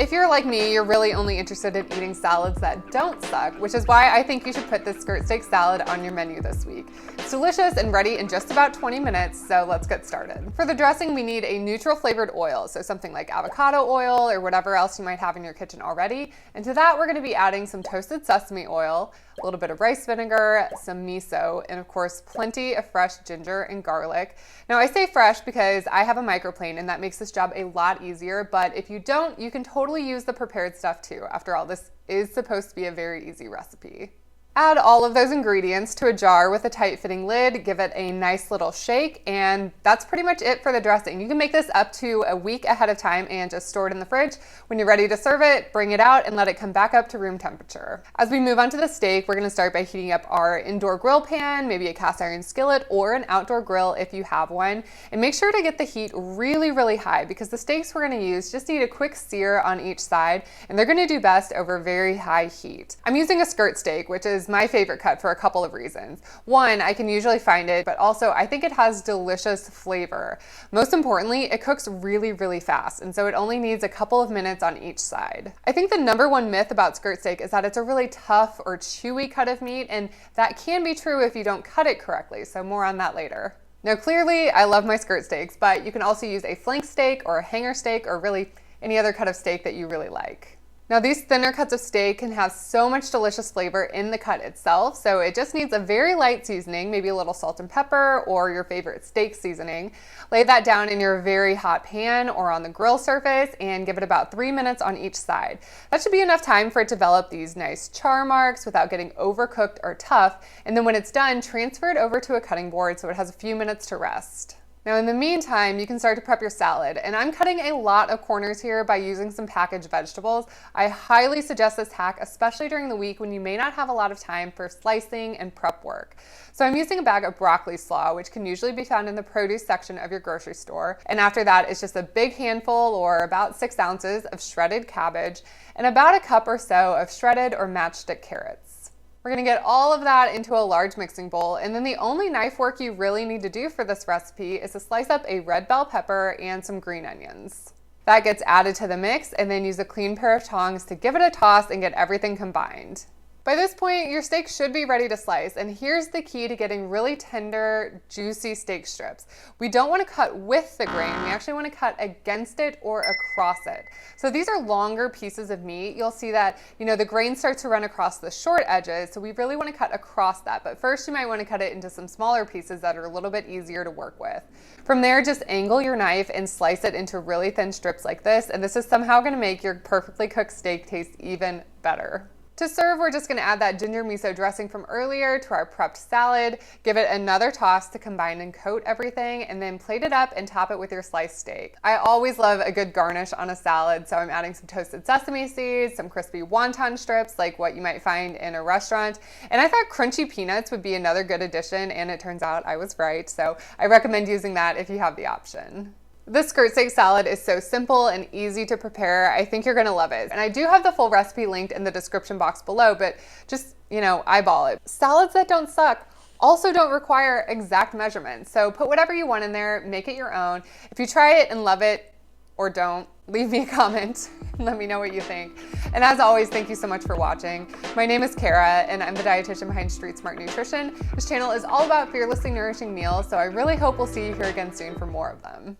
If you're like me, you're really only interested in eating salads that don't suck, which is why I think you should put this skirt steak salad on your menu this week. It's delicious and ready in just about 20 minutes, so let's get started. For the dressing, we need a neutral flavored oil, so something like avocado oil or whatever else you might have in your kitchen already. And to that, we're gonna be adding some toasted sesame oil, a little bit of rice vinegar, some miso, and of course, plenty of fresh ginger and garlic. Now I say fresh because I have a microplane and that makes this job a lot easier, but if you don't, you can totally use the prepared stuff too. After all, this is supposed to be a very easy recipe. Add all of those ingredients to a jar with a tight-fitting lid, give it a nice little shake, and that's pretty much it for the dressing. You can make this up to a week ahead of time and just store it in the fridge. When you're ready to serve it, bring it out and let it come back up to room temperature. As we move on to the steak, we're gonna start by heating up our indoor grill pan, maybe a cast iron skillet or an outdoor grill if you have one. And make sure to get the heat really, really high because the steaks we're gonna use just need a quick sear on each side, and they're gonna do best over very high heat. I'm using a skirt steak, which is my favorite cut for a couple of reasons. One, I can usually find it, but also I think it has delicious flavor. Most importantly, it cooks really, really fast, and so it only needs a couple of minutes on each side. I think the number one myth about skirt steak is that it's a really tough or chewy cut of meat, and that can be true if you don't cut it correctly, so more on that later. Now clearly, I love my skirt steaks, but you can also use a flank steak or a hanger steak or really any other cut of steak that you really like. Now these thinner cuts of steak can have so much delicious flavor in the cut itself, so it just needs a very light seasoning, maybe a little salt and pepper or your favorite steak seasoning. Lay that down in your very hot pan or on the grill surface and give it about 3 minutes on each side. That should be enough time for it to develop these nice char marks without getting overcooked or tough, and then when it's done, transfer it over to a cutting board so it has a few minutes to rest. Now in the meantime, you can start to prep your salad, and I'm cutting a lot of corners here by using some packaged vegetables. I highly suggest this hack, especially during the week when you may not have a lot of time for slicing and prep work. So I'm using a bag of broccoli slaw, which can usually be found in the produce section of your grocery store. And after that, it's just a big handful or about 6 ounces of shredded cabbage and about a cup or so of shredded or matchstick carrots. We're gonna get all of that into a large mixing bowl, and then the only knife work you really need to do for this recipe is to slice up a red bell pepper and some green onions. That gets added to the mix, and then use a clean pair of tongs to give it a toss and get everything combined. By this point, your steak should be ready to slice, and here's the key to getting really tender, juicy steak strips. We don't want to cut with the grain, we actually want to cut against it or across it. So these are longer pieces of meat. You'll see that, the grain starts to run across the short edges, so we really want to cut across that. But first you might want to cut it into some smaller pieces that are a little bit easier to work with. From there, just angle your knife and slice it into really thin strips like this, and this is somehow going to make your perfectly cooked steak taste even better. To serve, we're just gonna add that ginger miso dressing from earlier to our prepped salad, give it another toss to combine and coat everything, and then plate it up and top it with your sliced steak. I always love a good garnish on a salad, so I'm adding some toasted sesame seeds, some crispy wonton strips like what you might find in a restaurant, and I thought crunchy peanuts would be another good addition, and it turns out I was right, so I recommend using that if you have the option. This skirt steak salad is so simple and easy to prepare. I think you're gonna love it. And I do have the full recipe linked in the description box below, but just, eyeball it. Salads that don't suck also don't require exact measurements. So put whatever you want in there, make it your own. If you try it and love it, or don't, leave me a comment and let me know what you think. And as always, thank you so much for watching. My name is Kara, and I'm the dietitian behind Street Smart Nutrition. This channel is all about fearlessly nourishing meals, so I really hope we'll see you here again soon for more of them.